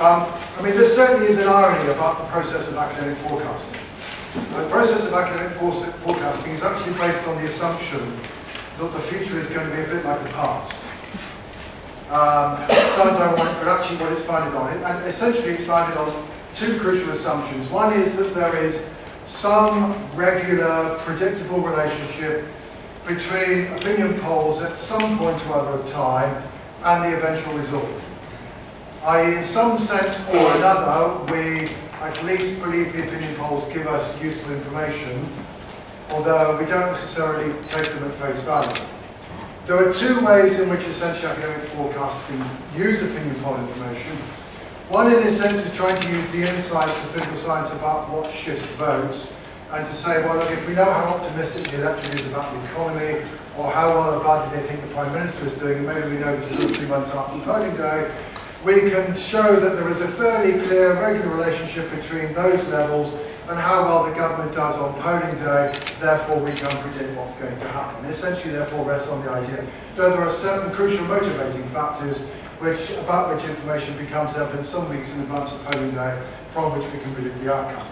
I mean, there certainly is an irony about the process of academic forecasting. The process of academic forecasting is actually based on the assumption that the future is going to be a bit like the past. Sounds ironic, but actually what it's founded on, and essentially it's founded on two crucial assumptions. One is that there is some regular, predictable relationship between opinion polls at some point or other of time and the eventual result. I.e., in some sense or another, we at least believe the opinion polls give us useful information, although we don't necessarily take them at face value. There are two ways in which essentially academic forecasting use opinion poll information. One, in a sense, is trying to use the insights of political science about what shifts votes, and to say, well, look, if we know how optimistic the electorate is about the economy, or how well or badly they think the Prime Minister is doing, and maybe we know this 2 or 3 months after polling day, we can show that there is a fairly clear, regular relationship between those levels and how well the government does on polling day, therefore we can predict what's going to happen. It essentially, therefore, rests on the idea that there are certain crucial motivating factors about which information becomes evident some weeks in advance of polling day, from which we can predict the outcome.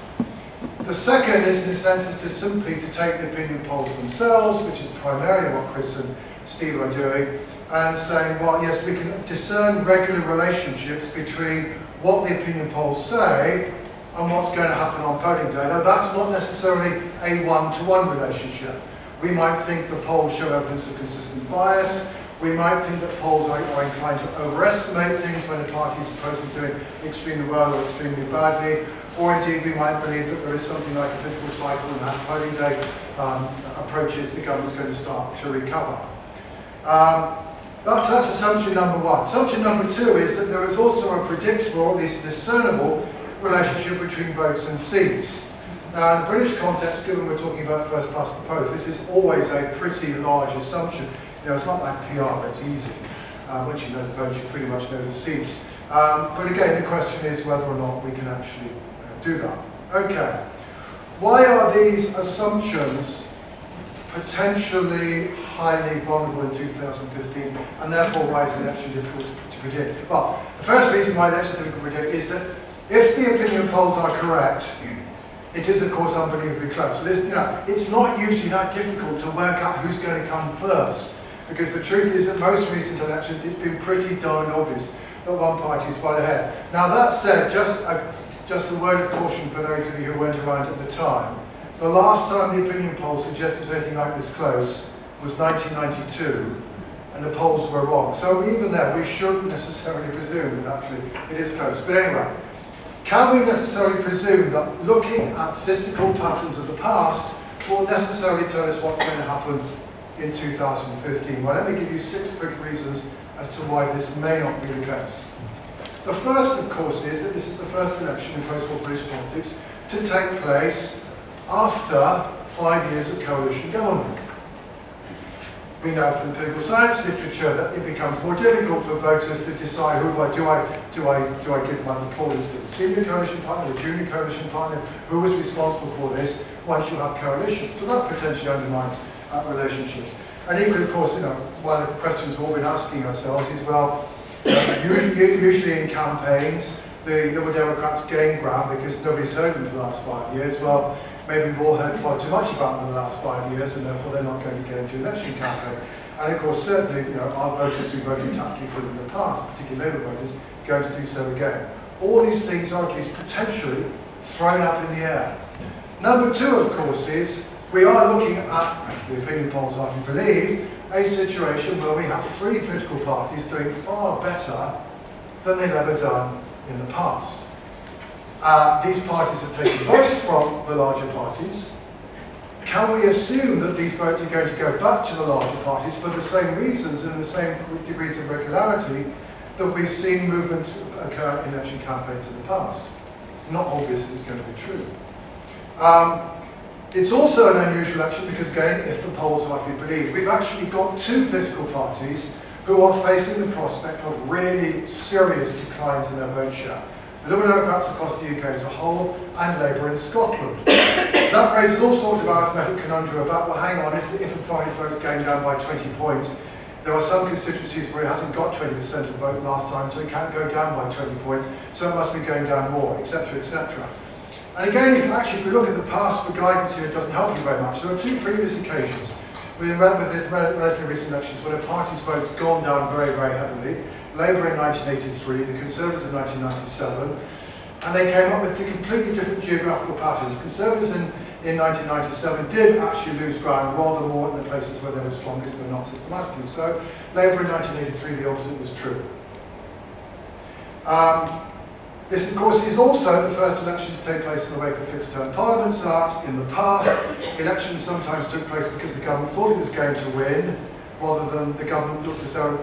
The second is, in a sense, is to simply to take the opinion polls themselves, which is primarily what Chris and Steve are doing, and saying, well, yes, we can discern regular relationships between what the opinion polls say and what's going to happen on polling day. Now, that's not necessarily a one-to-one relationship. We might think the polls show evidence of consistent bias. We might think that polls are inclined to overestimate things when a party is supposedly doing extremely well or extremely badly. Or indeed, we might believe that there is something like a political cycle and that polling day approaches, the government's going to start to recover. That's assumption number one. Assumption number two is that there is also a predictable, or at least discernible, relationship between votes and seats. Now, in the British context, given we're talking about first past the post, this is always a pretty large assumption. You know, it's not like PR, but it's easy. Once you know the votes, you pretty much know the seats. But again, the question is whether or not we can actually do that. Okay. Why are these assumptions potentially highly vulnerable in 2015, and therefore why is the election difficult to predict? Well, the first reason why the election is difficult to predict is that if the opinion polls are correct, it is of course unbelievably close. So this, it's not usually that difficult to work out who's going to come first, because the truth is that most recent elections it's been pretty darn obvious that one party is well ahead. Now that said, just a word of caution for those of you who weren't around at the time. The last time the opinion polls suggested anything like this close was 1992, and the polls were wrong. So even there, we shouldn't necessarily presume that actually it is close. But anyway, can we necessarily presume that looking at statistical patterns of the past will necessarily tell us what's going to happen in 2015? Well, let me give you 6 quick reasons as to why this may not be the case. The first, of course, is that this is the first election in post-war British politics to take place after 5 years of coalition government. We know from political science literature that it becomes more difficult for voters to decide who do I give my importance to the senior coalition partner, the junior coalition partner, who was responsible for this once you have coalition. So that potentially undermines relationships. And equally, of course, one of the questions we've all been asking ourselves is, well, usually in campaigns, the Liberal Democrats gain ground because nobody's heard them for the last 5 years. Well, maybe we've all heard far too much about them in the last 5 years, and therefore they're not going to get into an election campaign. And of course, certainly, our voters who voted tactically for them in the past, particularly Labour voters, are going to do so again. All these things are at least potentially thrown up in the air. Number two, of course, is we are looking at, the opinion polls I can believe, a situation where we have 3 political parties doing far better than they've ever done in the past. These parties have taken votes from the larger parties. Can we assume that these votes are going to go back to the larger parties for the same reasons and the same degrees of regularity that we've seen movements occur in election campaigns in the past? Not obvious that it's going to be true. It's also an unusual election because, again, if the polls are to be believed, we've actually got 2 political parties who are facing the prospect of really serious declines in their vote share. The Liberal Democrats across the UK as a whole, and Labour in Scotland. That raises all sorts of arithmetic conundrum about, well, hang on, if a party's vote's going down by 20 points, There are some constituencies where it hasn't got 20% of the vote last time, so it can't go down by 20 points, so it must be going down more, etc., etc. And again, if we look at the past for guidance here, it doesn't help you very much. There are two previous occasions with relatively recent elections when a party's vote's gone down very, very heavily. Labour in 1983, the Conservatives in 1997, and they came up with two completely different geographical patterns. Conservatives in 1997 did actually lose ground rather more in the places where they were strongest than not systematically. So Labour in 1983, the opposite was true. This, of course, is also the first election to take place in the wake of the Fixed Term Parliaments Act. In the past, elections sometimes took place because the government thought it was going to win, rather than the government looked as though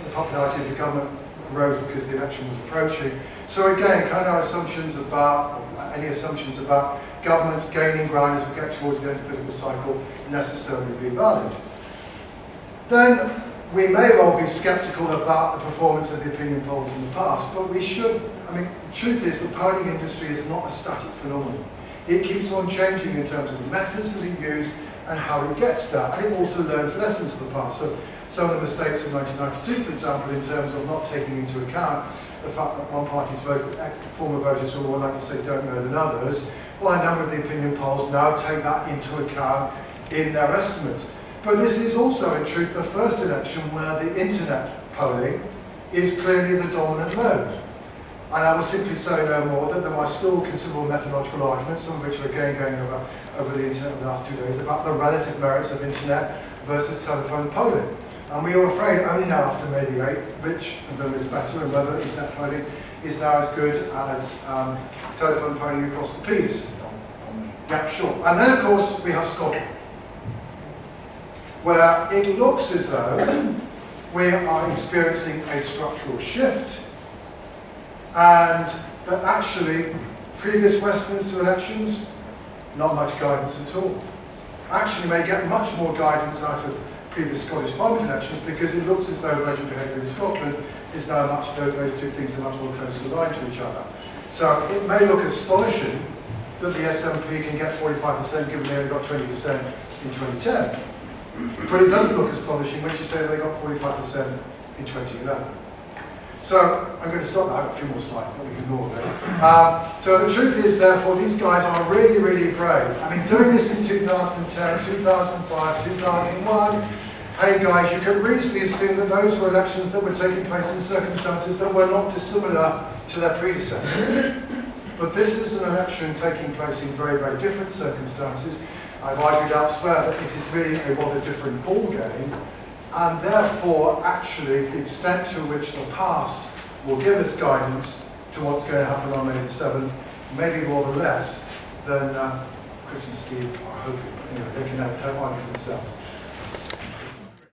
the popularity of the government rose because the election was approaching. So again, can our assumptions about, any assumptions about governments gaining ground as we get towards the end of the political cycle necessarily be valid? Then we may well be sceptical about the performance of the opinion polls in the past, but we should, the truth is the polling industry is not a static phenomenon. It keeps on changing in terms of the methods that it uses and how it gets there, and it also learns lessons of the past. So some of the mistakes of 1992, for example, in terms of not taking into account the fact that one party's former voters were more likely to say don't know than others, well, a number of the opinion polls now take that into account in their estimates. But this is also, in truth, the first election where the internet polling is clearly the dominant mode. And I will simply say no more that there are still considerable methodological arguments, some of which are again going over the internet in the last 2 days, about the relative merits of internet versus telephone polling. And we are afraid only now after May the 8th, which of them is better and whether internet polling is now as good as telephone polling across the piece. Yeah, sure. And then, of course, we have Scotland, where it looks as though we are experiencing a structural shift, and that actually previous Westminster elections, not much guidance at all. Actually may get much more guidance out of previous Scottish Parliament elections because it looks as though voting behaviour in Scotland is now those two things are much more closely aligned to each other. So it may look astonishing that the SNP can get 45% given they only got 20% in 2010. But it doesn't look astonishing when you say they got 45% in 2011. So I'm going to stop now. I've got a few more slides, but we can ignore those. So the truth is, therefore, these guys are really, really brave. Doing this in 2010, 2005, 2001, hey guys, you can reasonably assume that those were elections that were taking place in circumstances that were not dissimilar to their predecessors. But this is an election taking place in very, very different circumstances. I've argued elsewhere that it is really a rather different ball game, and therefore, actually, the extent to which the past will give us guidance to what's going to happen on May the 7th, maybe rather less than Chris and Steve are hoping. They can have a argue for themselves.